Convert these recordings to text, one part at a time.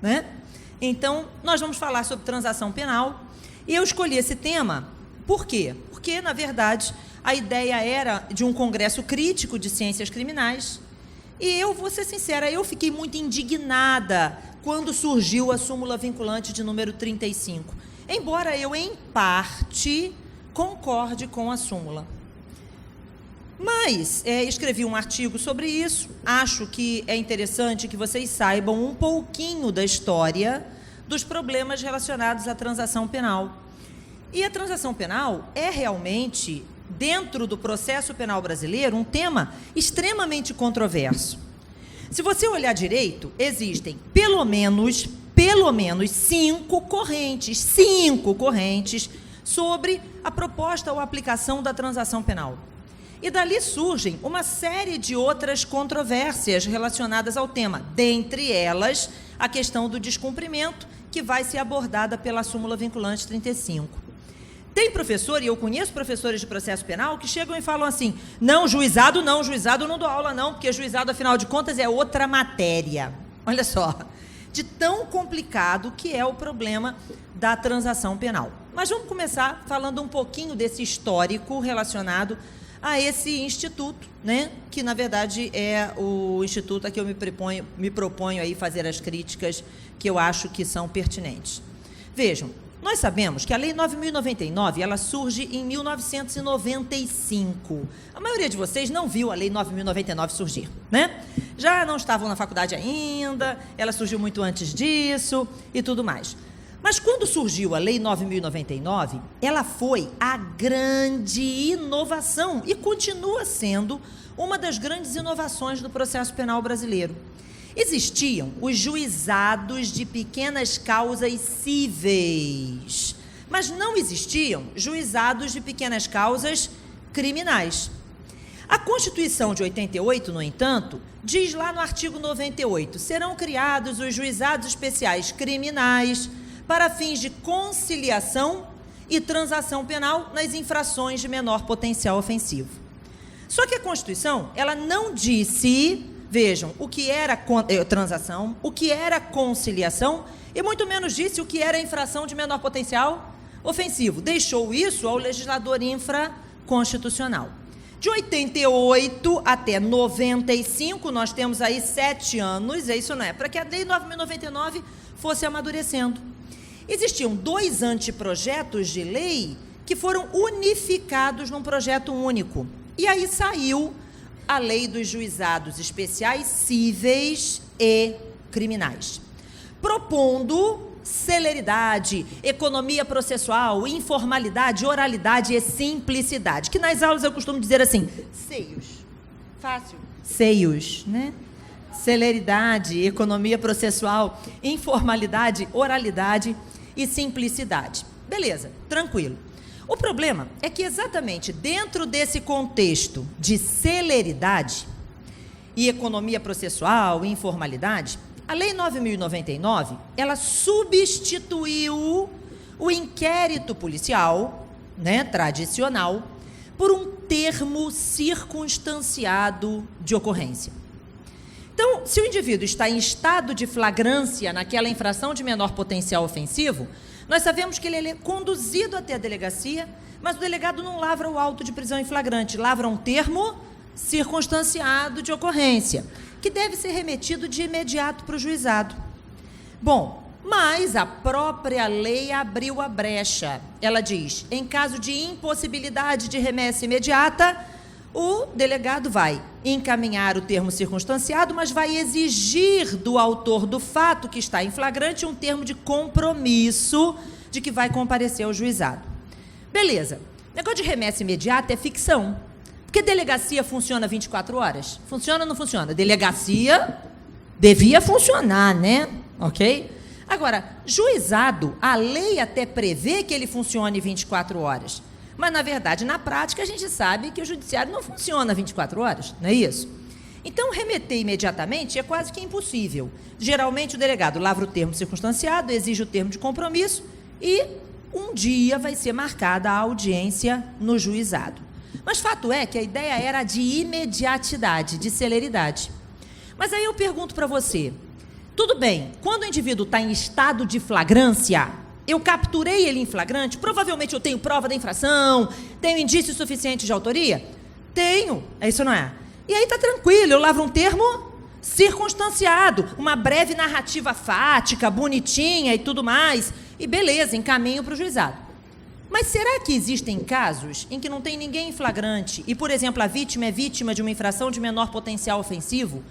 né? Então, nós vamos falar sobre transação penal, e eu escolhi esse tema, por quê? Porque, na verdade, a ideia era de um congresso crítico de ciências criminais, e eu vou ser sincera, eu fiquei muito indignada quando surgiu a súmula vinculante de número 35, embora eu, em parte, concorde com a súmula. Mas escrevi um artigo sobre isso, acho que é interessante que vocês saibam um pouquinho da história dos problemas relacionados à transação penal. E a transação penal é realmente, dentro do processo penal brasileiro, um tema extremamente controverso. Se você olhar direito, existem pelo menos 5 correntes sobre a proposta ou aplicação da transação penal. E dali surgem uma série de outras controvérsias relacionadas ao tema, dentre elas a questão do descumprimento, que vai ser abordada pela súmula vinculante 35. Tem professor, e eu conheço professores de processo penal, que chegam e falam assim, não, juizado não dou aula não, porque juizado, afinal de contas, é outra matéria. Olha só, de tão complicado que é o problema da transação penal. Mas vamos começar falando um pouquinho desse histórico relacionado a esse instituto, né, que na verdade é o instituto a que eu me proponho aí fazer as críticas que eu acho que são pertinentes. Vejam, nós sabemos que a Lei 9.099, ela surge em 1995. A maioria de vocês não viu a Lei 9.099 surgir, né? Já não estavam na faculdade ainda, ela surgiu muito antes disso e tudo mais. Mas quando surgiu a Lei 9.099, ela foi a grande inovação e continua sendo uma das grandes inovações do processo penal brasileiro. Existiam os juizados de pequenas causas cíveis, mas não existiam juizados de pequenas causas criminais. A Constituição de 88, no entanto, diz lá no artigo 98, serão criados os juizados especiais criminais para fins de conciliação e transação penal nas infrações de menor potencial ofensivo. Só que a Constituição, ela não disse, vejam, o que era transação, o que era conciliação, e muito menos disse o que era infração de menor potencial ofensivo. Deixou isso ao legislador infraconstitucional. De 88 até 95, nós temos aí 7 anos, isso não é, para que a Lei 9.099 fosse amadurecendo. Existiam 2 anteprojetos de lei que foram unificados num projeto único. E aí saiu a Lei dos Juizados Especiais Cíveis e Criminais, propondo celeridade, economia processual, informalidade, oralidade e simplicidade, que nas aulas eu costumo dizer assim, seios, fácil, seios, né? Celeridade, economia processual, informalidade, oralidade e simplicidade. Beleza, tranquilo. O problema é que exatamente dentro desse contexto de celeridade e economia processual e informalidade, a Lei 9.099, ela substituiu o inquérito policial, né, tradicional, por um termo circunstanciado de ocorrência. Então, se o indivíduo está em estado de flagrância naquela infração de menor potencial ofensivo, nós sabemos que ele é conduzido até a delegacia, mas o delegado não lavra o auto de prisão em flagrante, lavra um termo circunstanciado de ocorrência, que deve ser remetido de imediato para o juizado. Bom, mas a própria lei abriu a brecha. Ela diz, em caso de impossibilidade de remessa imediata, o delegado vai encaminhar o termo circunstanciado, mas vai exigir do autor do fato que está em flagrante um termo de compromisso de que vai comparecer ao juizado. Beleza. O negócio de remessa imediata é ficção. Porque delegacia funciona 24 horas? Funciona ou não funciona? Delegacia devia funcionar, né? Ok? Agora, juizado, a lei até prevê que ele funcione 24 horas. Mas, na verdade, na prática, a gente sabe que o judiciário não funciona 24 horas, não é isso? Então, remeter imediatamente é quase que impossível. Geralmente, o delegado lavra o termo circunstanciado, exige o termo de compromisso e um dia vai ser marcada a audiência no juizado. Mas fato é que a ideia era de imediatidade, de celeridade. Mas aí eu pergunto para você, Tudo bem, quando o indivíduo está em estado de flagrância, eu capturei ele em flagrante, provavelmente eu tenho prova da infração, tenho indício suficiente de autoria? Tenho, isso não é? E aí está tranquilo, eu lavro um termo circunstanciado, uma breve narrativa fática, bonitinha e tudo mais, e beleza, encaminho para o juizado. Mas será que existem casos em que não tem ninguém em flagrante e, por exemplo, a vítima é vítima de uma infração de menor potencial ofensivo,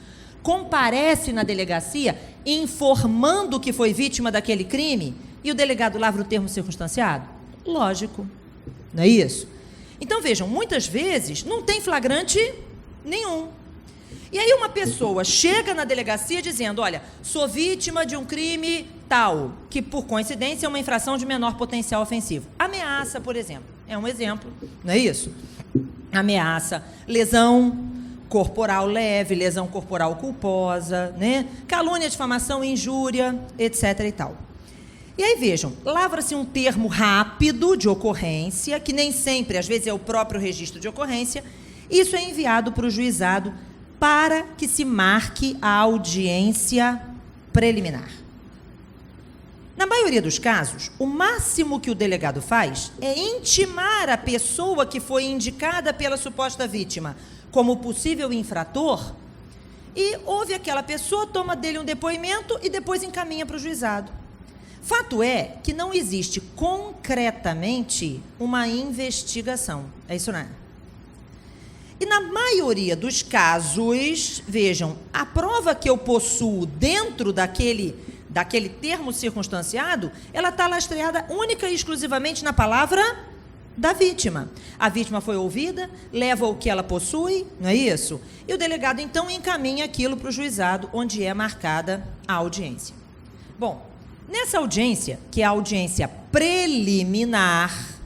comparece na delegacia informando que foi vítima daquele crime e o delegado lavra o termo circunstanciado? Lógico, não é isso? Então, vejam, muitas vezes não tem flagrante nenhum. E aí uma pessoa chega na delegacia dizendo, olha, sou vítima de um crime tal, que por coincidência é uma infração de menor potencial ofensivo. Ameaça, por exemplo, é um exemplo, não é isso? Ameaça, lesão corporal leve, lesão corporal culposa, né? Calúnia, difamação, injúria, etc. e tal. E aí vejam, lavra-se um termo rápido de ocorrência, que nem sempre, às vezes é o próprio registro de ocorrência, isso é enviado para o juizado para que se marque a audiência preliminar. Na maioria dos casos, o máximo que o delegado faz é intimar a pessoa que foi indicada pela suposta vítima como possível infrator e ouve aquela pessoa, toma dele um depoimento e depois encaminha para o juizado. Fato é que não existe concretamente uma investigação. É isso, não é? E na maioria dos casos, vejam, a prova que eu possuo dentro daquele termo circunstanciado, ela está lastreada única e exclusivamente na palavra da vítima. A vítima foi ouvida, leva o que ela possui, não é isso? E o delegado, então, encaminha aquilo para o juizado, onde é marcada a audiência. Bom, nessa audiência, que é a audiência preliminar,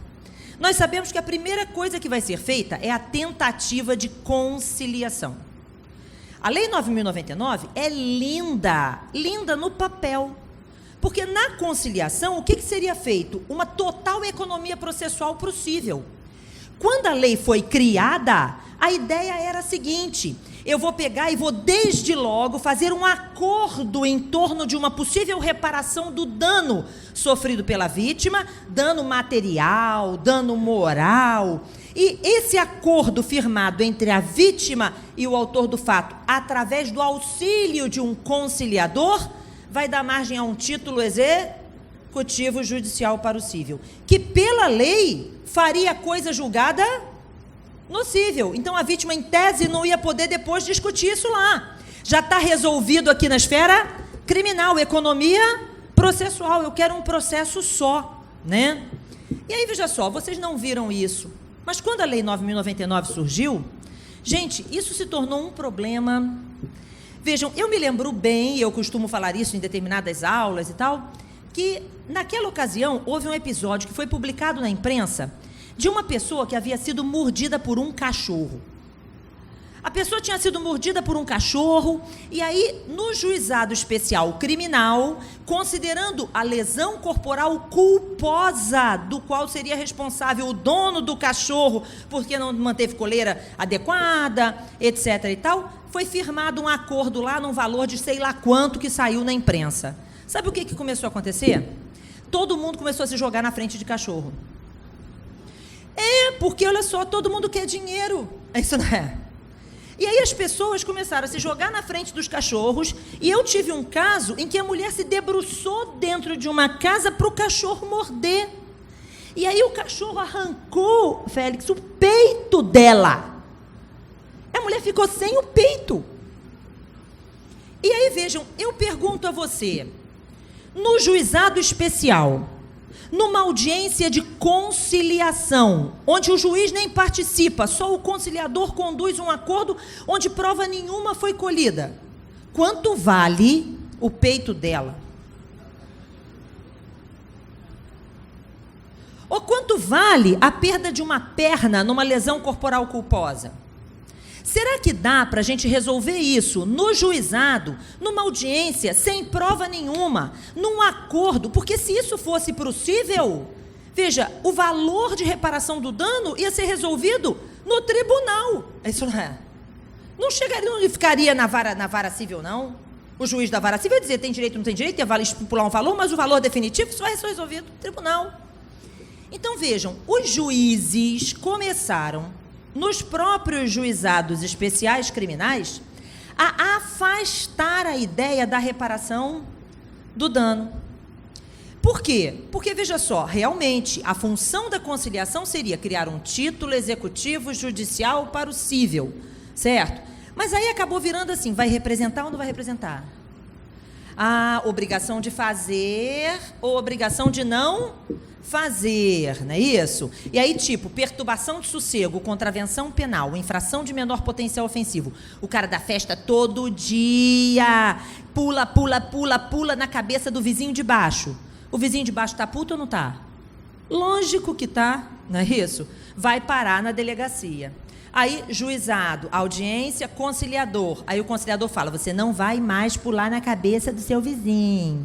nós sabemos que a primeira coisa que vai ser feita é a tentativa de conciliação. A Lei 9.099 é linda, linda no papel. Porque na conciliação, o que seria feito? Uma total economia processual possível. Quando a lei foi criada, a ideia era a seguinte: eu vou pegar e vou desde logo fazer um acordo em torno de uma possível reparação do dano sofrido pela vítima, dano material, dano moral. E esse acordo firmado entre a vítima e o autor do fato, através do auxílio de um conciliador, vai dar margem a um título executivo judicial para o cível, que pela lei faria a coisa julgada no cível. Então a vítima, em tese, não ia poder depois discutir isso lá. Já está resolvido aqui na esfera criminal, economia processual. Eu quero um processo só, né? E aí, veja só, vocês não viram isso, mas quando a Lei 9.099 surgiu, gente, isso se tornou um problema. Vejam, eu me lembro bem, eu costumo falar isso em determinadas aulas e tal, que naquela ocasião houve um episódio que foi publicado na imprensa de uma pessoa que havia sido mordida por um cachorro. A pessoa tinha sido mordida por um cachorro e aí, no juizado especial criminal, considerando a lesão corporal culposa do qual seria responsável o dono do cachorro porque não manteve coleira adequada, etc. e tal, foi firmado um acordo lá num valor de sei lá quanto que saiu na imprensa. Sabe o que começou a acontecer? Todo mundo começou a se jogar na frente de cachorro. Porque, olha só, todo mundo quer dinheiro. Isso não é? E aí as pessoas começaram a se jogar na frente dos cachorros, e eu tive um caso em que a mulher se debruçou dentro de uma casa para o cachorro morder. E aí o cachorro arrancou, Félix, o peito dela. A mulher ficou sem o peito. E aí, vejam, eu pergunto a você, no juizado especial, numa audiência de conciliação, onde o juiz nem participa, só o conciliador conduz um acordo onde prova nenhuma foi colhida, quanto vale o peito dela? Ou quanto vale a perda de uma perna numa lesão corporal culposa? Será que dá para a gente resolver isso no juizado, numa audiência, sem prova nenhuma, num acordo? Porque se isso fosse possível, veja, o valor de reparação do dano ia ser resolvido no tribunal. Isso não é? Não chegaria, não ficaria na vara civil, não? O juiz da vara civil vai dizer tem direito ou não tem direito, vai estipular um valor, mas o valor definitivo só é resolvido no tribunal. Então, vejam, os juízes começaram, nos próprios juizados especiais criminais, a afastar a ideia da reparação do dano. Por quê? Porque, veja só, realmente, a função da conciliação seria criar um título executivo judicial para o cível, certo? Mas aí acabou virando assim, vai representar ou não vai representar? A obrigação de fazer ou obrigação de não fazer, não é isso? E aí, tipo, perturbação de sossego, contravenção penal, infração de menor potencial ofensivo. O cara da festa todo dia pula, pula, pula, pula na cabeça do vizinho de baixo. O vizinho de baixo tá puto ou não tá? Lógico que tá, não é isso? Vai parar na delegacia. Aí, juizado, audiência, conciliador. Aí o conciliador fala, você não vai mais pular na cabeça do seu vizinho.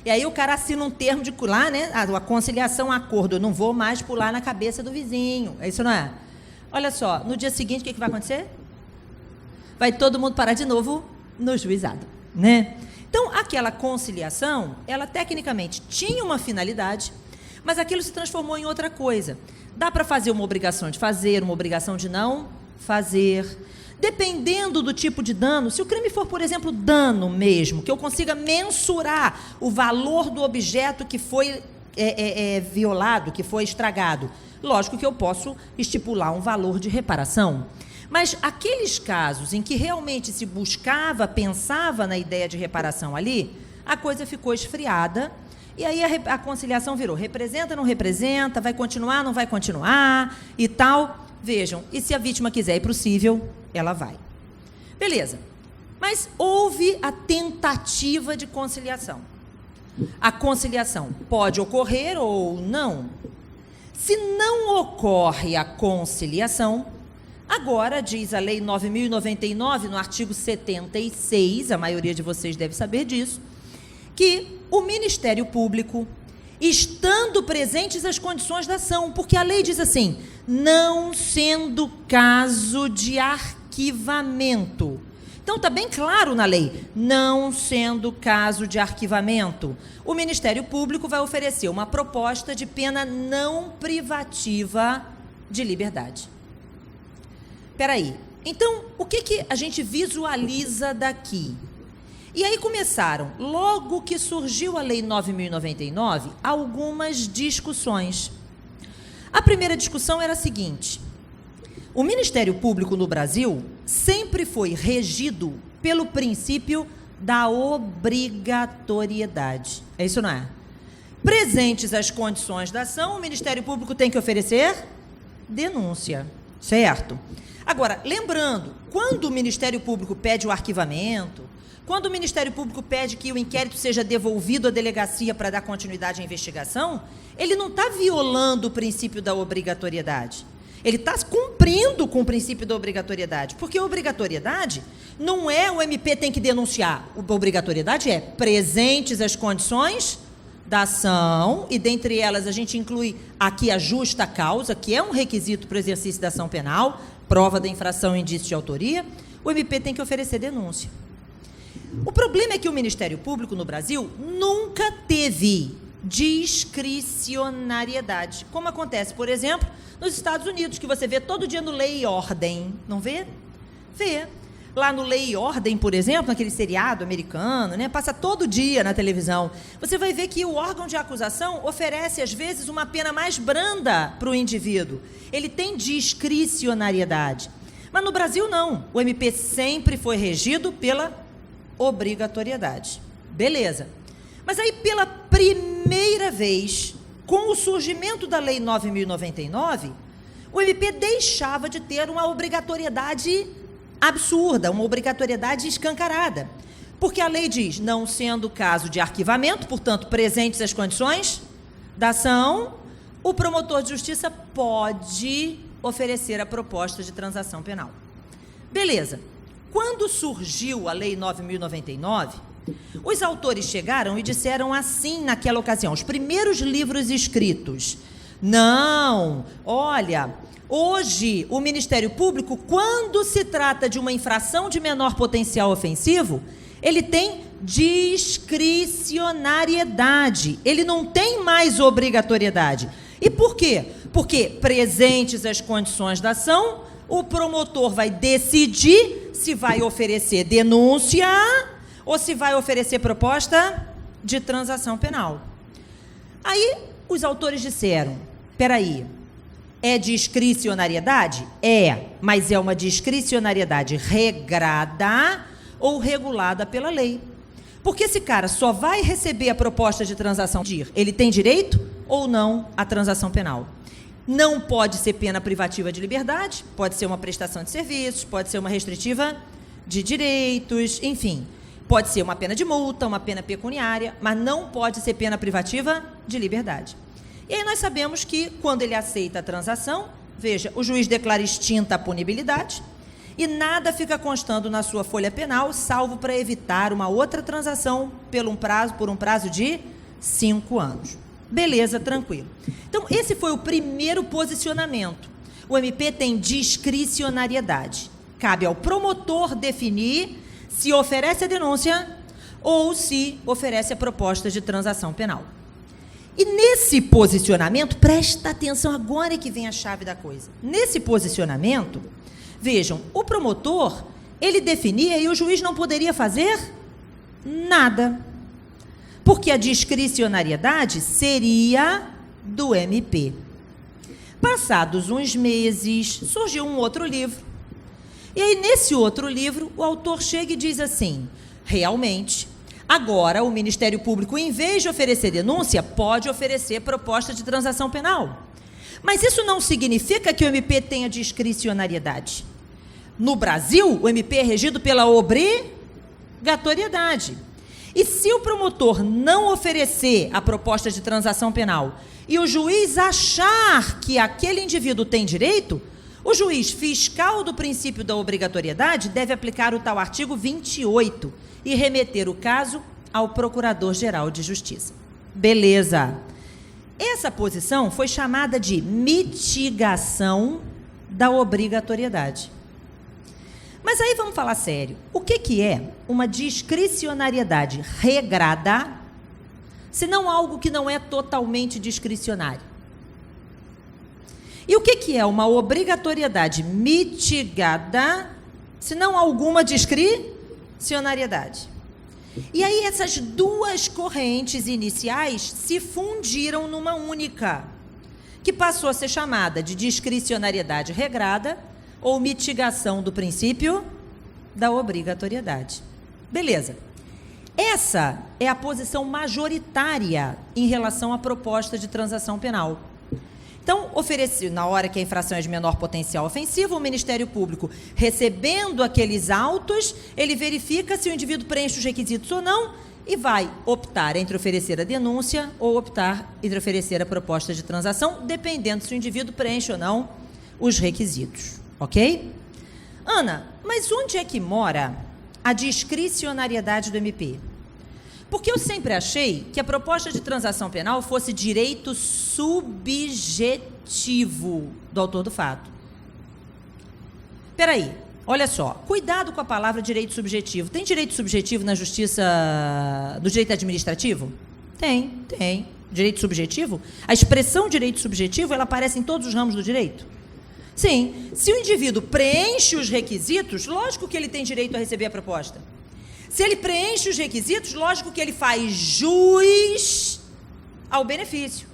E aí o cara assina um termo de pular, né? A conciliação, acordo, eu não vou mais pular na cabeça do vizinho. É isso, não é? Olha só, no dia seguinte, o que vai acontecer? Vai todo mundo parar de novo no juizado, né? Então, aquela conciliação, ela tecnicamente tinha uma finalidade, mas aquilo se transformou em outra coisa. Dá para fazer uma obrigação de fazer, uma obrigação de não fazer. Dependendo do tipo de dano, se o crime for, por exemplo, dano mesmo, que eu consiga mensurar o valor do objeto que foi violado, que foi estragado, lógico que eu posso estipular um valor de reparação. Mas aqueles casos em que realmente se buscava, pensava na ideia de reparação ali, a coisa ficou esfriada, e aí a conciliação virou representa, não representa, vai continuar, não vai continuar e tal. Vejam, e se a vítima quiser ir para o cível, ela vai. Beleza. Mas houve a tentativa de conciliação. A conciliação pode ocorrer ou não. Se não ocorre a conciliação, agora diz a Lei 9.099, no artigo 76, a maioria de vocês deve saber disso, que o Ministério Público, estando presentes as condições da ação, porque a lei diz assim, não sendo caso de arquivamento. Então, está bem claro na lei, não sendo caso de arquivamento, o Ministério Público vai oferecer uma proposta de pena não privativa de liberdade. Espera aí, então, o que a gente visualiza daqui? E aí começaram, logo que surgiu a Lei 9.099, algumas discussões. A primeira discussão era a seguinte, o Ministério Público no Brasil sempre foi regido pelo princípio da obrigatoriedade. É isso, não é? Presentes as condições da ação, o Ministério Público tem que oferecer denúncia, certo? Agora, lembrando, quando o Ministério Público pede o arquivamento, quando o Ministério Público pede que o inquérito seja devolvido à delegacia para dar continuidade à investigação, ele não está violando o princípio da obrigatoriedade. Ele está cumprindo com o princípio da obrigatoriedade, porque a obrigatoriedade não é o MP tem que denunciar. A obrigatoriedade é presentes as condições da ação, e dentre elas a gente inclui aqui a justa causa, que é um requisito para o exercício da ação penal, prova da infração e indício de autoria, o MP tem que oferecer denúncia. O problema é que o Ministério Público no Brasil nunca teve discricionariedade, como acontece, por exemplo, nos Estados Unidos, que você vê todo dia no Lei e Ordem, não vê? Vê. Lá no Lei e Ordem, por exemplo, naquele seriado americano, né, passa todo dia na televisão, você vai ver que o órgão de acusação oferece, às vezes, uma pena mais branda para o indivíduo. Ele tem discricionariedade. Mas no Brasil, não. O MP sempre foi regido pela obrigatoriedade. Beleza. Mas aí, pela primeira vez, com o surgimento da Lei 9.099, o MP deixava de ter uma obrigatoriedade absurda, uma obrigatoriedade escancarada. Porque a lei diz, não sendo caso de arquivamento, portanto, presentes as condições da ação, o promotor de justiça pode oferecer a proposta de transação penal. Beleza. Quando surgiu a Lei 9.099, os autores chegaram e disseram assim naquela ocasião, os primeiros livros escritos Não, olha, hoje o Ministério Público, quando se trata de uma infração de menor potencial ofensivo, ele tem discricionariedade, ele não tem mais obrigatoriedade. E por quê? Porque, presentes as condições da ação, o promotor vai decidir se vai oferecer denúncia ou se vai oferecer proposta de transação penal. Aí, os autores disseram, peraí, é discricionariedade? É, mas é uma discricionariedade regrada ou regulada pela lei. Porque esse cara só vai receber a proposta de transação, ele tem direito ou não à transação penal. Não pode ser pena privativa de liberdade, pode ser uma prestação de serviços, pode ser uma restritiva de direitos, enfim. Pode ser uma pena de multa, uma pena pecuniária, mas não pode ser pena privativa de liberdade. E aí nós sabemos que, quando ele aceita a transação, veja, o juiz declara extinta a punibilidade e nada fica constando na sua folha penal, salvo para evitar uma outra transação por um prazo de 5 anos. Beleza, tranquilo. Então, esse foi o primeiro posicionamento. O MP tem discricionariedade. Cabe ao promotor definir se oferece a denúncia ou se oferece a proposta de transação penal. E nesse posicionamento, presta atenção agora que vem a chave da coisa. Nesse posicionamento, vejam, o promotor, ele definia e o juiz não poderia fazer nada. Porque a discricionariedade seria do MP. Passados uns meses, surgiu um outro livro. E aí, nesse outro livro, o autor chega e diz assim, realmente, agora o Ministério Público, em vez de oferecer denúncia, pode oferecer proposta de transação penal. Mas isso não significa que o MP tenha discricionariedade. No Brasil, o MP é regido pela obrigatoriedade. E se o promotor não oferecer a proposta de transação penal e o juiz achar que aquele indivíduo tem direito, o juiz fiscal do princípio da obrigatoriedade deve aplicar o tal artigo 28 e remeter o caso ao Procurador-Geral de Justiça. Beleza. Essa posição foi chamada de mitigação da obrigatoriedade. Mas aí vamos falar sério. O que é uma discricionariedade regrada, se não algo que não é totalmente discricionário? E o que é uma obrigatoriedade mitigada, se não alguma discricionariedade? E aí essas duas correntes iniciais se fundiram numa única, que passou a ser chamada de discricionariedade regrada ou mitigação do princípio da obrigatoriedade. Beleza. Essa é a posição majoritária em relação à proposta de transação penal. Então, na hora que a infração é de menor potencial ofensivo, o Ministério Público, recebendo aqueles autos, ele verifica se o indivíduo preenche os requisitos ou não e vai optar entre oferecer a denúncia ou optar entre oferecer a proposta de transação, dependendo se o indivíduo preenche ou não os requisitos. Ok? Ana, mas onde é que mora a discricionariedade do MP? Porque eu sempre achei que a proposta de transação penal fosse direito subjetivo do autor do fato. Espera aí, olha só, cuidado com a palavra direito subjetivo. Tem direito subjetivo na justiça, no direito administrativo? Tem. Direito subjetivo? A expressão direito subjetivo, ela aparece em todos os ramos do direito? Sim, se o indivíduo preenche os requisitos, lógico que ele tem direito a receber a proposta. Se ele preenche os requisitos, lógico que ele faz jus ao benefício.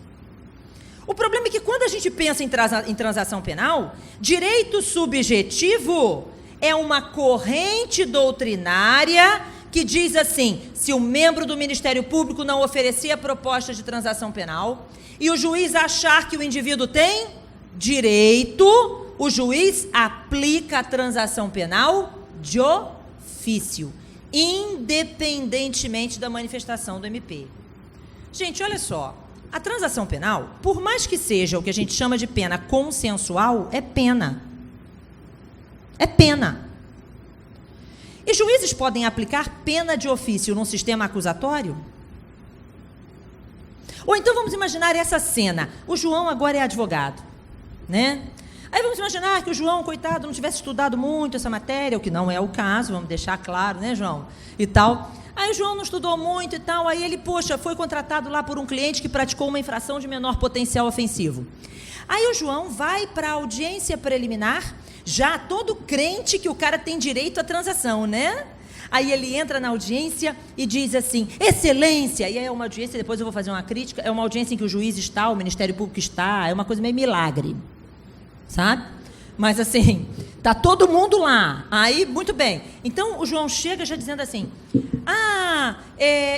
O problema é que quando a gente pensa em transação penal, direito subjetivo é uma corrente doutrinária que diz assim, se o membro do Ministério Público não oferecer a proposta de transação penal e o juiz achar que o indivíduo tem direito, o juiz aplica a transação penal de ofício, independentemente da manifestação do MP. Gente, olha só, a transação penal, por mais que seja o que a gente chama de pena consensual, é pena. É pena. E juízes podem aplicar pena de ofício num sistema acusatório? Ou então vamos imaginar essa cena. O João agora é advogado, né? Aí vamos imaginar que o João, coitado, não tivesse estudado muito essa matéria, o que não é o caso, vamos deixar claro, né, João? E tal. Aí o João não estudou muito e tal, aí ele, poxa, foi contratado lá por um cliente que praticou uma infração de menor potencial ofensivo. Aí o João vai para a audiência preliminar, já todo crente que o cara tem direito à transação, né? Aí ele entra na audiência e diz assim, excelência, e aí é uma audiência, depois eu vou fazer uma crítica, é uma audiência em que o juiz está, o Ministério Público está, é uma coisa meio milagre, sabe? Mas assim, tá todo mundo lá, aí, muito bem. Então o João chega já dizendo assim,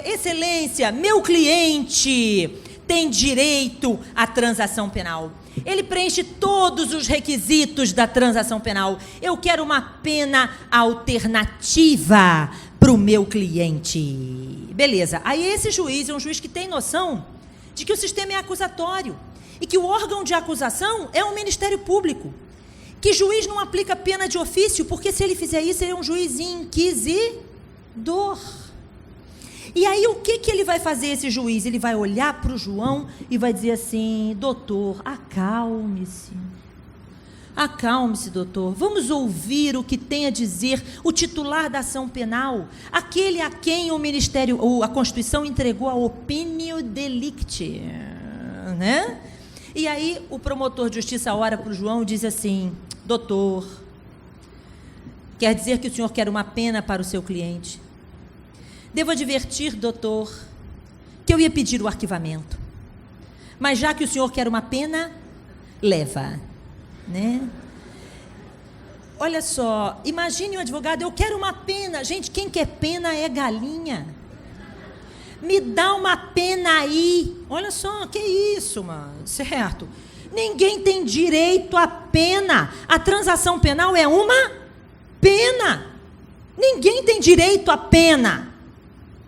excelência, meu cliente tem direito à transação penal. Ele preenche todos os requisitos da transação penal. Eu quero uma pena alternativa para o meu cliente. Beleza. Aí esse juiz é um juiz que tem noção de que o sistema é acusatório e que o órgão de acusação é o Ministério Público. Que juiz não aplica pena de ofício, porque se ele fizer isso, ele é um juiz inquisidor. E aí o que ele vai fazer, esse juiz? Ele vai olhar para o João e vai dizer assim, doutor, acalme-se. Acalme-se, doutor. Vamos ouvir o que tem a dizer o titular da ação penal, aquele a quem o Ministério, ou a Constituição entregou a opinio delicti, né? E aí o promotor de justiça ora para o João e diz assim, doutor, quer dizer que o senhor quer uma pena para o seu cliente? Devo advertir, doutor, que eu ia pedir o arquivamento. Mas já que o senhor quer uma pena, leva, né? Olha só, imagine um advogado, eu quero uma pena. Gente, quem quer pena é galinha. Me dá uma pena aí. Olha só, que isso, mano, certo? Ninguém tem direito à pena. A transação penal é uma pena. Ninguém tem direito à pena.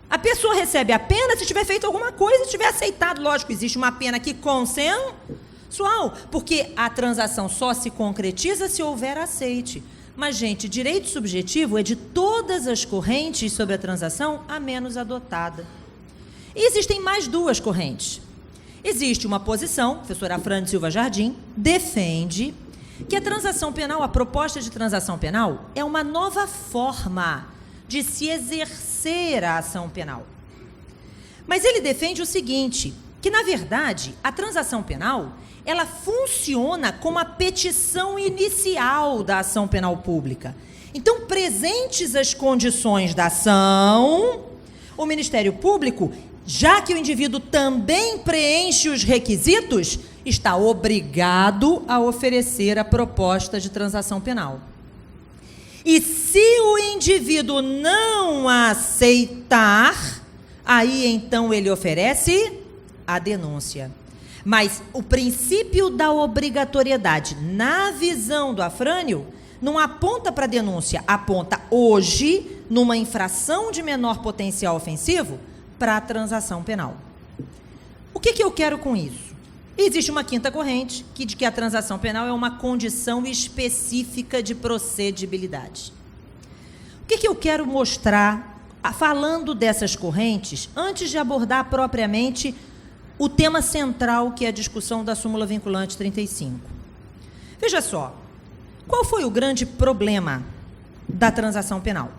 A pessoa recebe a pena se tiver feito alguma coisa, se tiver aceitado. Lógico, existe uma pena aqui consensual, porque a transação só se concretiza se houver aceite. Mas, gente, direito subjetivo é de todas as correntes sobre a transação, a menos adotada. E existem mais duas correntes. Existe uma posição, a professora Afrânio Silva Jardim, defende que a transação penal, a proposta de transação penal, é uma nova forma de se exercer a ação penal. Mas ele defende o seguinte, que na verdade a transação penal, ela funciona como a petição inicial da ação penal pública. Então, presentes as condições da ação, o Ministério Público, já que o indivíduo também preenche os requisitos, está obrigado a oferecer a proposta de transação penal. E se o indivíduo não aceitar, aí então ele oferece a denúncia. Mas o princípio da obrigatoriedade, na visão do Afrânio, não aponta para a denúncia, aponta hoje, numa infração de menor potencial ofensivo, para a transação penal. O que eu quero com isso? Existe uma quinta corrente, de que a transação penal é uma condição específica de procedibilidade. O que eu quero mostrar, falando dessas correntes, antes de abordar propriamente o tema central, que é a discussão da súmula vinculante 35. Veja só, qual foi o grande problema da transação penal?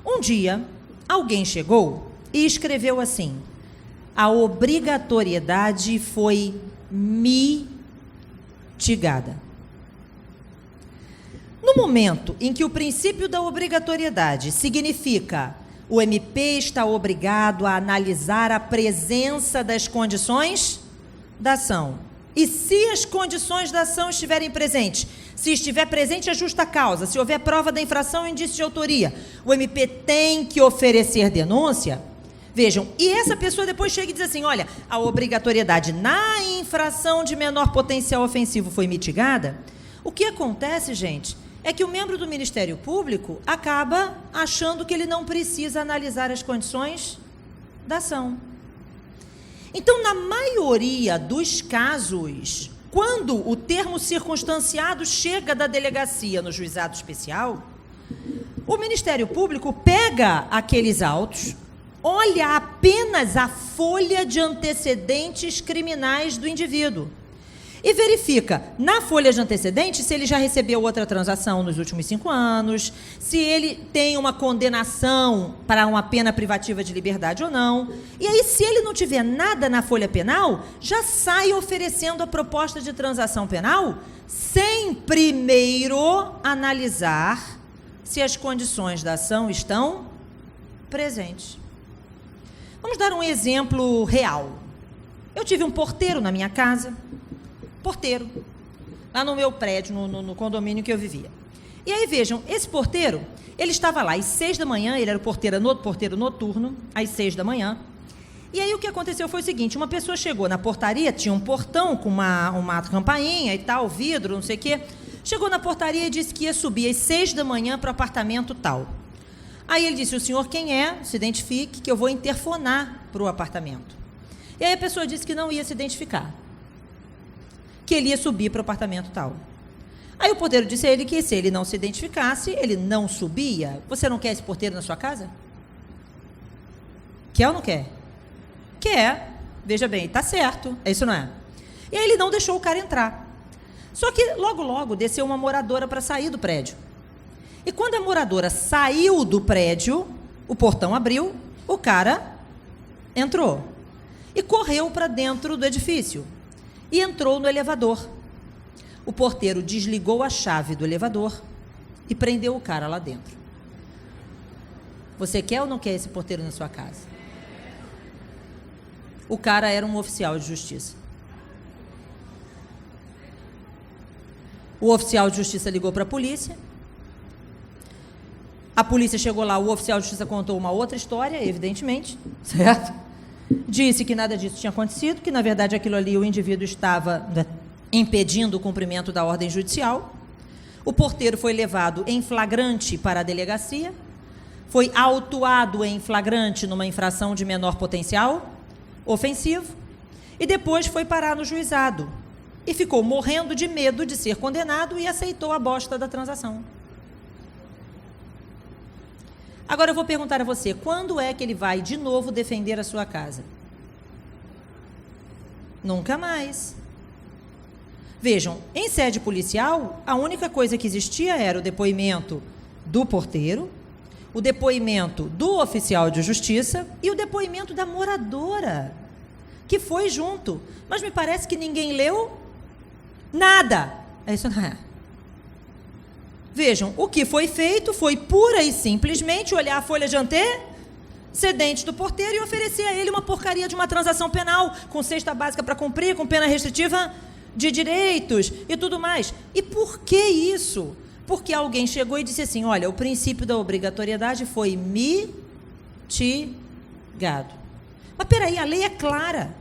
Um dia, alguém chegou e escreveu assim: a obrigatoriedade foi mitigada. No momento em que o princípio da obrigatoriedade significa o MP está obrigado a analisar a presença das condições da ação. E se as condições da ação estiverem presentes, se estiver presente a justa causa, se houver prova da infração e indício de autoria, o MP tem que oferecer denúncia. Vejam, e essa pessoa depois chega e diz assim, olha, a obrigatoriedade na infração de menor potencial ofensivo foi mitigada. O que acontece, gente, é que o membro do Ministério Público acaba achando que ele não precisa analisar as condições da ação. Então, na maioria dos casos, quando o termo circunstanciado chega da delegacia no juizado especial, o Ministério Público pega aqueles autos, olha apenas a folha de antecedentes criminais do indivíduo e verifica na folha de antecedentes se ele já recebeu outra transação nos últimos 5 anos, se ele tem uma condenação para uma pena privativa de liberdade ou não. E aí, se ele não tiver nada na folha penal, já sai oferecendo a proposta de transação penal sem primeiro analisar se as condições da ação estão presentes. Vamos dar um exemplo real. Eu tive um porteiro na minha casa, lá no meu prédio, no condomínio que eu vivia. E aí, vejam, esse porteiro, ele estava lá às 6 da manhã, ele era o porteiro noturno, às 6 da manhã. E aí o que aconteceu foi o seguinte, uma pessoa chegou na portaria, tinha um portão com uma campainha e tal, vidro, não sei o quê. Chegou na portaria e disse que ia subir às 6 da manhã para o apartamento tal. Aí ele disse, o senhor quem é? Se identifique, que eu vou interfonar para o apartamento. E aí a pessoa disse que não ia se identificar, que ele ia subir para o apartamento tal. Aí o porteiro disse a ele que se ele não se identificasse, ele não subia. Você não quer esse porteiro na sua casa? Quer ou não quer? Quer. Veja bem, está certo. É isso, não é? E aí ele não deixou o cara entrar. Só que logo desceu uma moradora para sair do prédio. E quando a moradora saiu do prédio, o portão abriu, o cara entrou e correu para dentro do edifício e entrou no elevador. O porteiro desligou a chave do elevador e prendeu o cara lá dentro. Você quer ou não quer esse porteiro na sua casa? O cara era um oficial de justiça. O oficial de justiça ligou para a polícia. A polícia chegou lá, o oficial de justiça contou uma outra história, evidentemente, certo? Disse que nada disso tinha acontecido, que na verdade aquilo ali o indivíduo estava impedindo o cumprimento da ordem judicial. O porteiro foi levado em flagrante para a delegacia, foi autuado em flagrante numa infração de menor potencial ofensivo e depois foi parar no juizado e ficou morrendo de medo de ser condenado e aceitou a bosta da transação. Agora eu vou perguntar a você, quando é que ele vai de novo defender a sua casa? Nunca mais. Vejam, em sede policial, a única coisa que existia era o depoimento do porteiro, o depoimento do oficial de justiça e o depoimento da moradora, que foi junto. Mas me parece que ninguém leu nada. É isso, não é? Vejam, o que foi feito foi pura e simplesmente olhar a folha de antecedentes do porteiro e oferecer a ele uma porcaria de uma transação penal, com cesta básica para cumprir, com pena restritiva de direitos e tudo mais. E por que isso? Porque alguém chegou e disse assim, olha, o princípio da obrigatoriedade foi mitigado. Mas peraí, a lei é clara.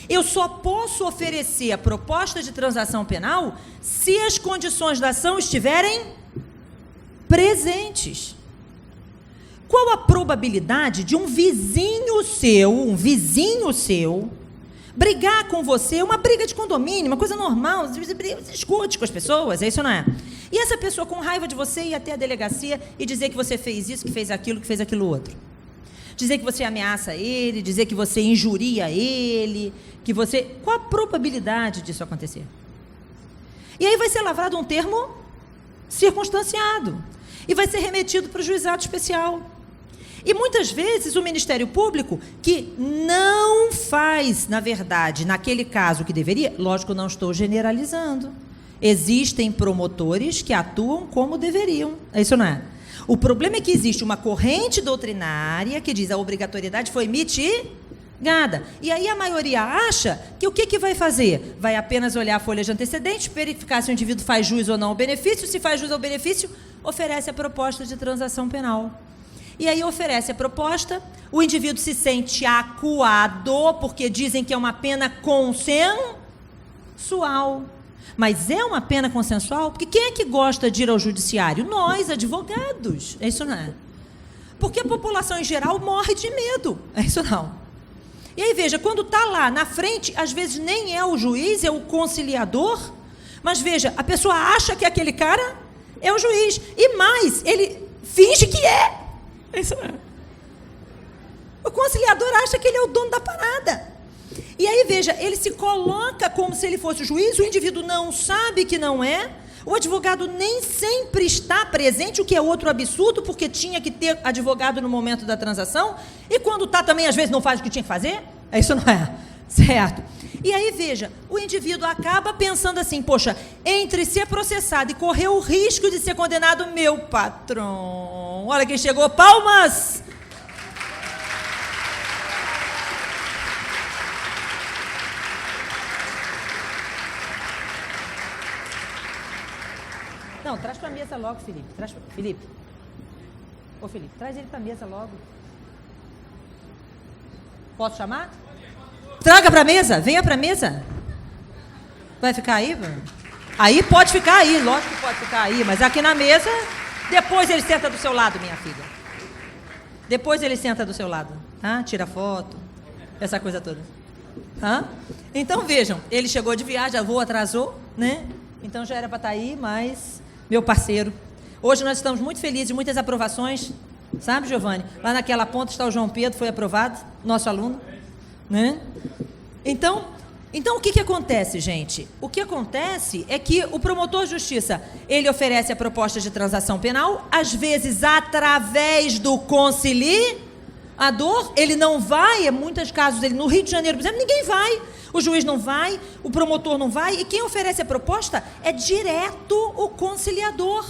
Eu só posso oferecer a proposta de transação penal se as condições da ação estiverem presentes. Qual a probabilidade de um vizinho seu, brigar com você, uma briga de condomínio, uma coisa normal, você discute com as pessoas, é isso, não é? E essa pessoa com raiva de você ir até a delegacia e dizer que você fez isso, que fez aquilo outro. Dizer que você ameaça ele, dizer que você injuria ele, que você... Qual a probabilidade disso acontecer? E aí vai ser lavrado um termo circunstanciado e vai ser remetido para o juizado especial. E muitas vezes o Ministério Público, que não faz, na verdade, naquele caso que deveria, lógico, não estou generalizando, existem promotores que atuam como deveriam, é isso, não é? O problema é que existe uma corrente doutrinária que diz a obrigatoriedade foi mitigada. E aí a maioria acha que o que vai fazer? Vai apenas olhar a folha de antecedentes, verificar se o indivíduo faz jus ou não ao benefício, se faz jus ao benefício, oferece a proposta de transação penal. E aí oferece a proposta, o indivíduo se sente acuado, porque dizem que é uma pena consensual. Mas é uma pena consensual? Porque quem é que gosta de ir ao judiciário? Nós, advogados. É isso, não é? Porque a população em geral morre de medo. É isso, não. E aí, veja, quando está lá na frente, às vezes nem é o juiz, é o conciliador, mas veja, a pessoa acha que aquele cara é o juiz. E mais, ele finge que é. É isso, não é? O conciliador acha que ele é o dono da parada. E aí, veja, ele se coloca como se ele fosse o juiz, o indivíduo não sabe que não é, o advogado nem sempre está presente, o que é outro absurdo, porque tinha que ter advogado no momento da transação, e quando está também, às vezes, não faz o que tinha que fazer. Isso não é certo. E aí, veja, o indivíduo acaba pensando assim, poxa, entre ser processado e correr o risco de ser condenado, meu patrão, olha quem chegou, palmas! Não, traz para a mesa logo, Felipe. Felipe. Ô, Felipe, traz ele para a mesa logo. Posso chamar? Traga para a mesa, venha para a mesa. Vai ficar aí? Aí pode ficar aí, lógico que pode ficar aí, mas aqui na mesa, depois ele senta do seu lado, minha filha. Depois ele senta do seu lado, tá? Tira foto, essa coisa toda. Tá? Então vejam, ele chegou de viagem, a voo atrasou, né? Então já era para estar aí, mas... Meu parceiro, hoje nós estamos muito felizes, muitas aprovações, sabe, Giovanni? Lá naquela ponta está o João Pedro, foi aprovado, nosso aluno, né? Então o que acontece, gente? O que acontece é que o promotor de justiça, ele oferece a proposta de transação penal, às vezes através do conciliador, ele não vai, em muitos casos, ele no Rio de Janeiro, por exemplo, ninguém vai. O juiz não vai, o promotor não vai, e quem oferece a proposta é direto o conciliador.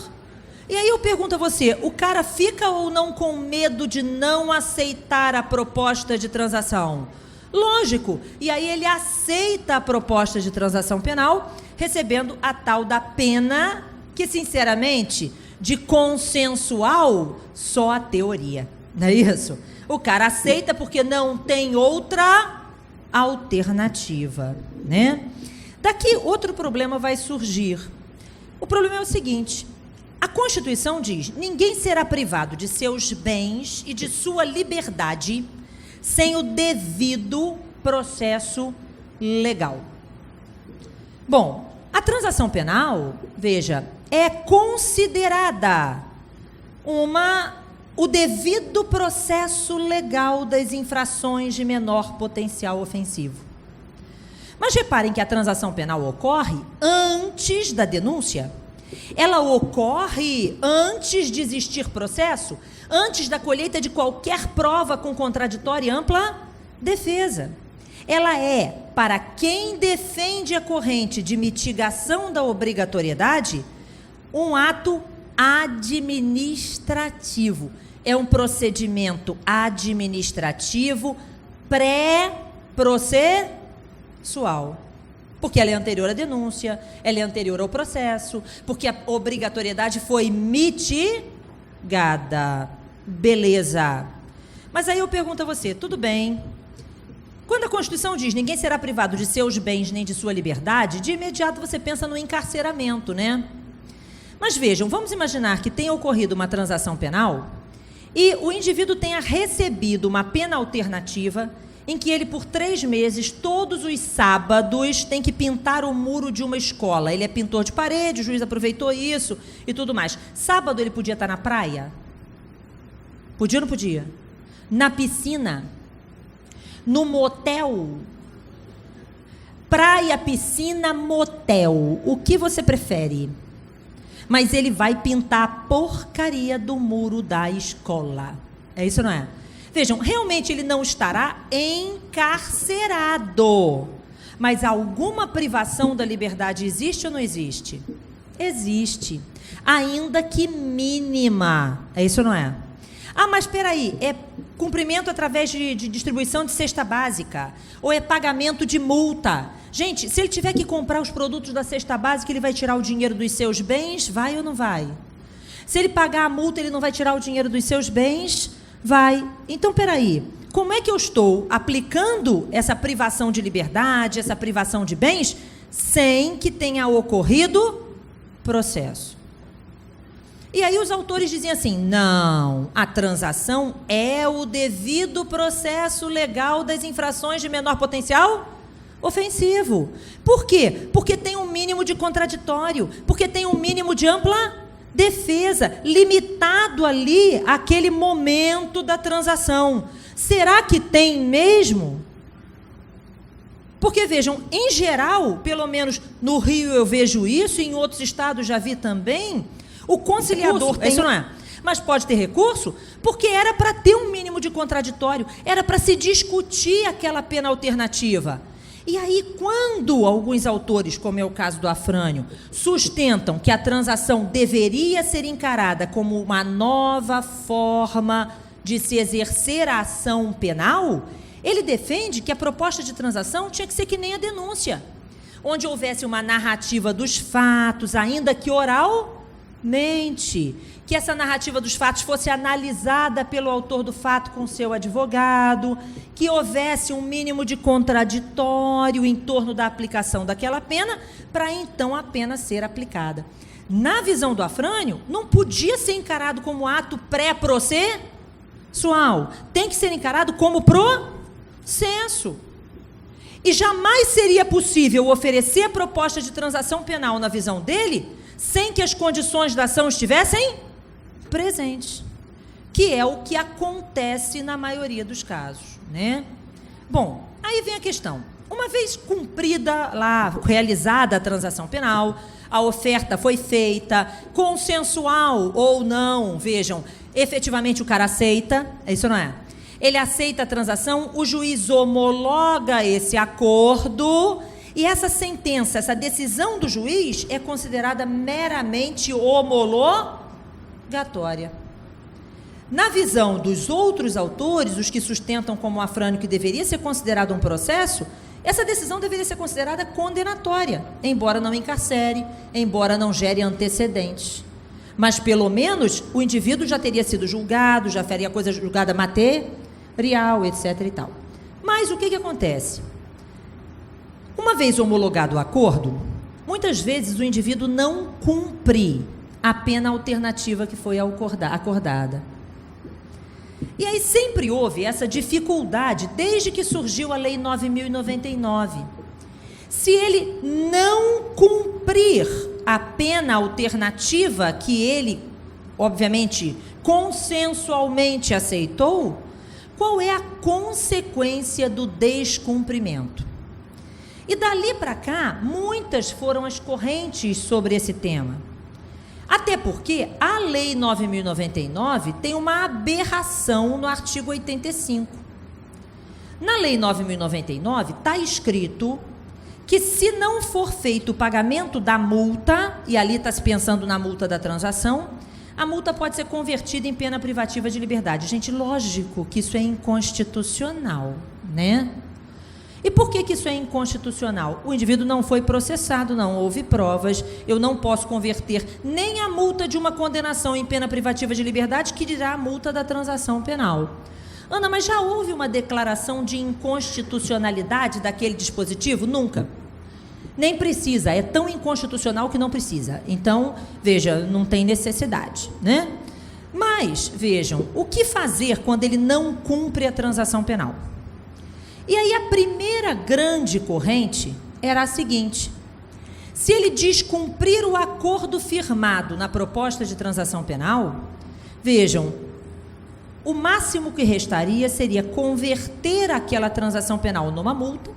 E aí eu pergunto a você, o cara fica ou não com medo de não aceitar a proposta de transação? Lógico, e aí ele aceita a proposta de transação penal, recebendo a tal da pena, que sinceramente, de consensual, só a teoria, não é isso? O cara aceita porque não tem outra alternativa, né? Daqui outro problema vai surgir. O problema é o seguinte: a Constituição diz: ninguém será privado de seus bens e de sua liberdade sem o devido processo legal. Bom, a transação penal, veja, é considerada o devido processo legal das infrações de menor potencial ofensivo. Mas reparem que a transação penal ocorre antes da denúncia. Ela ocorre antes de existir processo, antes da colheita de qualquer prova com contraditória e ampla defesa. Ela é, para quem defende a corrente de mitigação da obrigatoriedade, um ato administrativo. É um procedimento administrativo pré-processual. Porque ela é anterior à denúncia, ela é anterior ao processo, porque a obrigatoriedade foi mitigada. Beleza. Mas aí eu pergunto a você, tudo bem. Quando a Constituição diz ninguém será privado de seus bens nem de sua liberdade, de imediato você pensa no encarceramento, né? Mas vejam, vamos imaginar que tenha ocorrido uma transação penal e o indivíduo tenha recebido uma pena alternativa em que ele, por 3 meses, todos os sábados, tem que pintar o muro de uma escola. Ele é pintor de parede, o juiz aproveitou isso e tudo mais. Sábado ele podia estar na praia? Podia ou não podia? Na piscina? No motel? Praia, piscina, motel. O que você prefere? Mas ele vai pintar a porcaria do muro da escola. É isso, não é? Vejam, realmente ele não estará encarcerado. Mas alguma privação da liberdade existe ou não existe? Existe. Ainda que mínima. É isso ou não é? Ah, mas espera aí, é cumprimento através de distribuição de cesta básica? Ou é pagamento de multa? Gente, se ele tiver que comprar os produtos da cesta básica, ele vai tirar o dinheiro dos seus bens? Vai ou não vai? Se ele pagar a multa, ele não vai tirar o dinheiro dos seus bens? Vai. Então, peraí, como é que eu estou aplicando essa privação de liberdade, essa privação de bens, sem que tenha ocorrido processo? E aí os autores dizem assim, não, a transação é o devido processo legal das infrações de menor potencial ofensivo. Por quê? Porque tem um mínimo de contraditório, porque tem um mínimo de ampla defesa, limitado ali àquele momento da transação. Será que tem mesmo? Porque, vejam, em geral, pelo menos no Rio eu vejo isso, e em outros estados já vi também, o conciliador tem... Isso não é? Mas pode ter recurso, porque era para ter um mínimo de contraditório, era para se discutir aquela pena alternativa. E aí, quando alguns autores, como é o caso do Afrânio, sustentam que a transação deveria ser encarada como uma nova forma de se exercer a ação penal, ele defende que a proposta de transação tinha que ser que nem a denúncia, onde houvesse uma narrativa dos fatos, ainda que oralmente, que essa narrativa dos fatos fosse analisada pelo autor do fato com seu advogado, que houvesse um mínimo de contraditório em torno da aplicação daquela pena, para então a pena ser aplicada. Na visão do Afrânio, não podia ser encarado como ato pré-processual, tem que ser encarado como processo. E jamais seria possível oferecer a proposta de transação penal na visão dele, sem que as condições da ação estivessem presentes, que é o que acontece na maioria dos casos, né? Bom, aí vem a questão. Uma vez cumprida lá, realizada a transação penal, a oferta foi feita, consensual ou não, vejam, efetivamente o cara aceita, isso não é? Ele aceita a transação, o juiz homologa esse acordo, e essa sentença, essa decisão do juiz é considerada meramente homologatória. Na visão dos outros autores, os que sustentam como Afrânio que deveria ser considerado um processo, essa decisão deveria ser considerada condenatória, embora não encarcere, embora não gere antecedentes. Mas, pelo menos, o indivíduo já teria sido julgado, já faria coisa julgada material, etc. e tal. Mas o que acontece? Uma vez homologado o acordo, muitas vezes o indivíduo não cumpre a pena alternativa que foi acordada. E aí sempre houve essa dificuldade, desde que surgiu a Lei 9.099. Se ele não cumprir a pena alternativa que ele, obviamente, consensualmente aceitou, qual é a consequência do descumprimento? E dali para cá, muitas foram as correntes sobre esse tema. Até porque a Lei 9.099 tem uma aberração no artigo 85. Na Lei 9.099 está escrito que, se não for feito o pagamento da multa, e ali está se pensando na multa da transação, a multa pode ser convertida em pena privativa de liberdade. Gente, lógico que isso é inconstitucional, né? E por que isso é inconstitucional? O indivíduo não foi processado, não houve provas, eu não posso converter nem a multa de uma condenação em pena privativa de liberdade, que dirá a multa da transação penal. Ana, mas já houve uma declaração de inconstitucionalidade daquele dispositivo? Nunca. Nem precisa, é tão inconstitucional que não precisa. Então, veja, não tem necessidade, né? Mas, vejam, o que fazer quando ele não cumpre a transação penal? E aí a primeira grande corrente era a seguinte: se ele descumprir o acordo firmado na proposta de transação penal, vejam, o máximo que restaria seria converter aquela transação penal numa multa,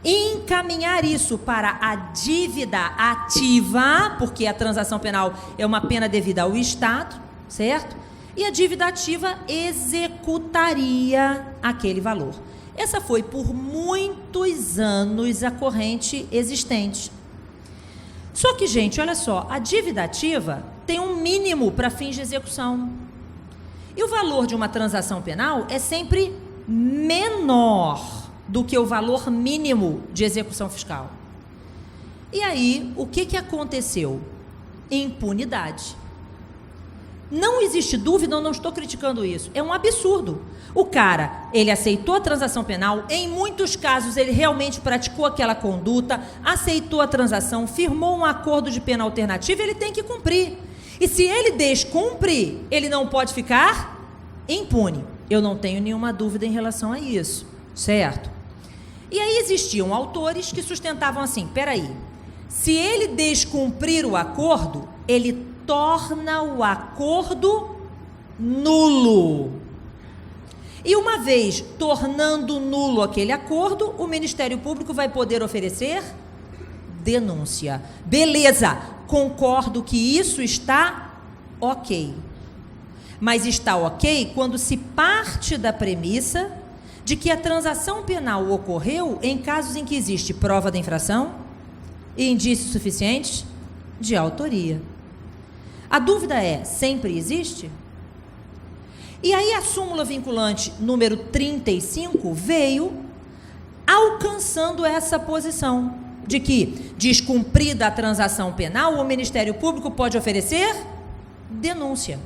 e encaminhar isso para a dívida ativa, porque a transação penal é uma pena devida ao Estado, certo? E a dívida ativa executaria aquele valor. Essa foi por muitos anos a corrente existente. Só que, gente, olha só, a dívida ativa tem um mínimo para fins de execução. E o valor de uma transação penal é sempre menor do que o valor mínimo de execução fiscal. E aí, o que aconteceu? Impunidade. Não existe dúvida, eu não estou criticando isso. É um absurdo. O cara, ele aceitou a transação penal, em muitos casos ele realmente praticou aquela conduta, aceitou a transação, firmou um acordo de pena alternativa, ele tem que cumprir. E se ele descumpre, ele não pode ficar impune. Eu não tenho nenhuma dúvida em relação a isso, certo? E aí existiam autores que sustentavam assim, peraí, se ele descumprir o acordo, ele torna o acordo nulo. E uma vez tornando nulo aquele acordo, o Ministério Público vai poder oferecer denúncia. Beleza, concordo que isso está ok. Mas está ok quando se parte da premissa de que a transação penal ocorreu em casos em que existe prova da infração e indícios suficientes de autoria. A dúvida é, sempre existe? E aí a súmula vinculante número 35 veio alcançando essa posição de que, descumprida a transação penal, o Ministério Público pode oferecer denúncia,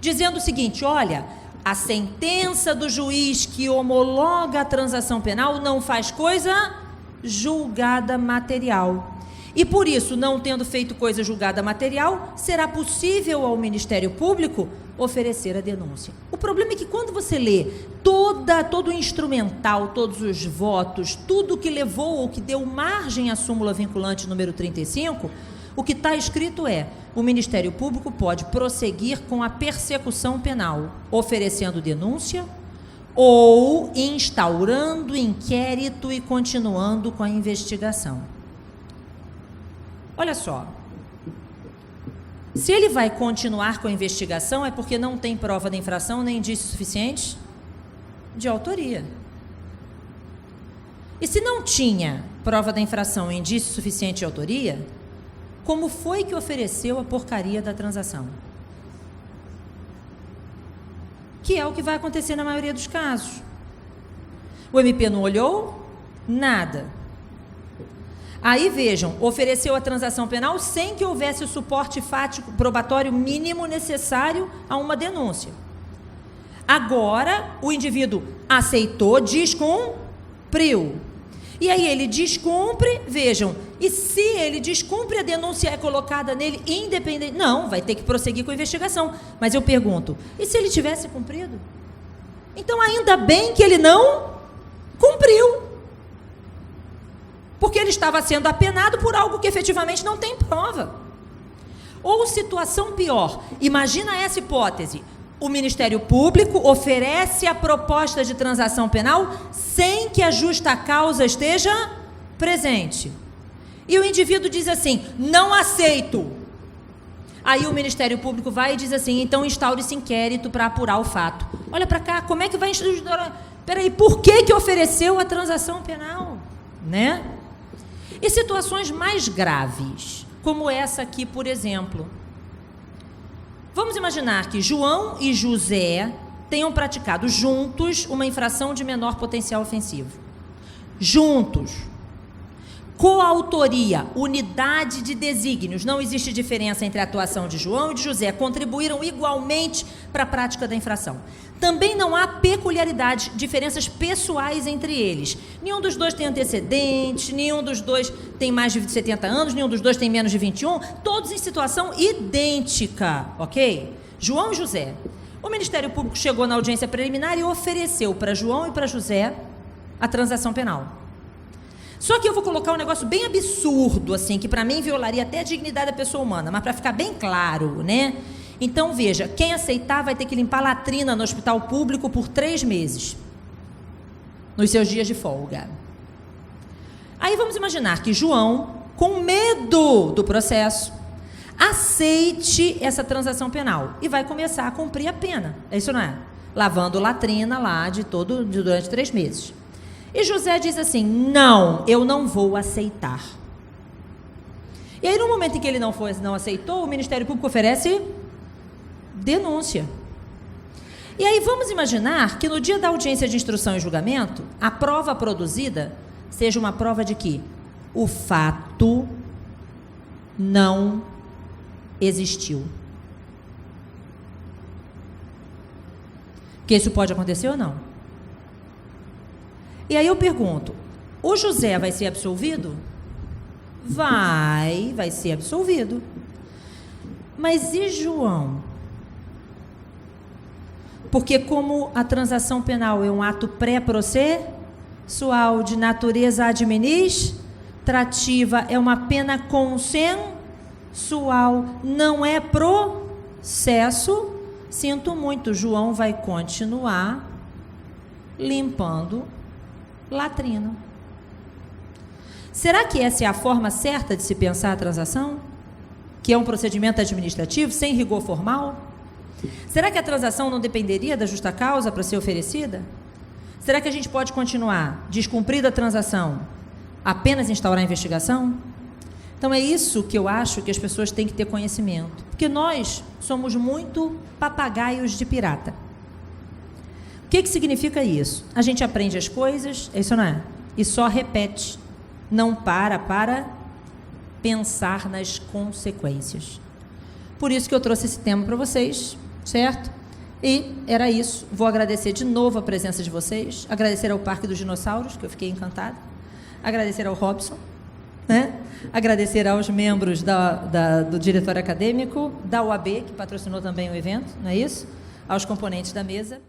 dizendo o seguinte: olha, a sentença do juiz que homologa a transação penal não faz coisa julgada material. E por isso, não tendo feito coisa julgada material, será possível ao Ministério Público oferecer a denúncia. O problema é que quando você lê todo o instrumental, todos os votos, tudo que levou ou que deu margem à súmula vinculante número 35, o que está escrito é: o Ministério Público pode prosseguir com a persecução penal, oferecendo denúncia ou instaurando inquérito e continuando com a investigação. Olha só, se ele vai continuar com a investigação é porque não tem prova da infração nem indícios suficientes de autoria. E se não tinha prova da infração e indício suficiente de autoria, como foi que ofereceu a porcaria da transação? Que é o que vai acontecer na maioria dos casos. O MP não olhou? Nada. Aí vejam, ofereceu a transação penal sem que houvesse o suporte fático probatório mínimo necessário a uma denúncia. Agora, o indivíduo aceitou, descumpriu. E aí ele descumpre, vejam, e se ele descumpre, a denúncia é colocada nele independente? Não, vai ter que prosseguir com a investigação. Mas eu pergunto, e se ele tivesse cumprido? Então ainda bem que ele não cumpriu. Porque ele estava sendo apenado por algo que efetivamente não tem prova. Ou situação pior, imagina essa hipótese: o Ministério Público oferece a proposta de transação penal sem que a justa causa esteja presente. E o indivíduo diz assim: não aceito. Aí o Ministério Público vai e diz assim: então instaure-se inquérito para apurar o fato. Olha para cá, como é que vai instaurar? Peraí, por que ofereceu a transação penal? Né? E situações mais graves, como essa aqui, por exemplo. Vamos imaginar que João e José tenham praticado juntos uma infração de menor potencial ofensivo. Juntos. Coautoria, unidade de desígnios. Não existe diferença entre a atuação de João e de José. Contribuíram igualmente para a prática da infração. Também não há peculiaridades, diferenças pessoais entre eles. Nenhum dos dois tem antecedentes, nenhum dos dois tem mais de 70 anos, nenhum dos dois tem menos de 21, todos em situação idêntica, ok? João e José. O Ministério Público chegou na audiência preliminar e ofereceu para João e para José a transação penal. Só que eu vou colocar um negócio bem absurdo, assim, que para mim violaria até a dignidade da pessoa humana, mas para ficar bem claro, né? Então, veja, quem aceitar vai ter que limpar latrina no hospital público por 3 meses, nos seus dias de folga. Aí vamos imaginar que João, com medo do processo, aceite essa transação penal e vai começar a cumprir a pena. É isso, não é? Lavando latrina lá durante 3 meses. E José diz assim: não, eu não vou aceitar. E aí, no momento em que ele não aceitou, o Ministério Público oferece denúncia. E aí vamos imaginar que no dia da audiência de instrução e julgamento, a prova produzida seja uma prova de que o fato não existiu. Que isso pode acontecer ou não? E aí eu pergunto, o José vai ser absolvido? Vai ser absolvido. Mas e João? Porque como a transação penal é um ato pré-processual de natureza administrativa, é uma pena consensual, não é processo, sinto muito, João vai continuar limpando latrina. Será que essa é a forma certa de se pensar a transação? Que é um procedimento administrativo sem rigor formal? Será que a transação não dependeria da justa causa para ser oferecida? Será que a gente pode continuar, descumprida a transação, apenas instaurar a investigação? Então é isso que eu acho que as pessoas têm que ter conhecimento, porque nós somos muito papagaios de pirata. O que significa isso? A gente aprende as coisas, isso não é? E só repete, não para pensar nas consequências. Por isso que eu trouxe esse tema para vocês, certo? E era isso. Vou agradecer de novo a presença de vocês, agradecer ao Parque dos Dinossauros, que eu fiquei encantada, agradecer ao Robson, né? Agradecer aos membros do diretório acadêmico, da UAB, que patrocinou também o evento, não é isso? Aos componentes da mesa.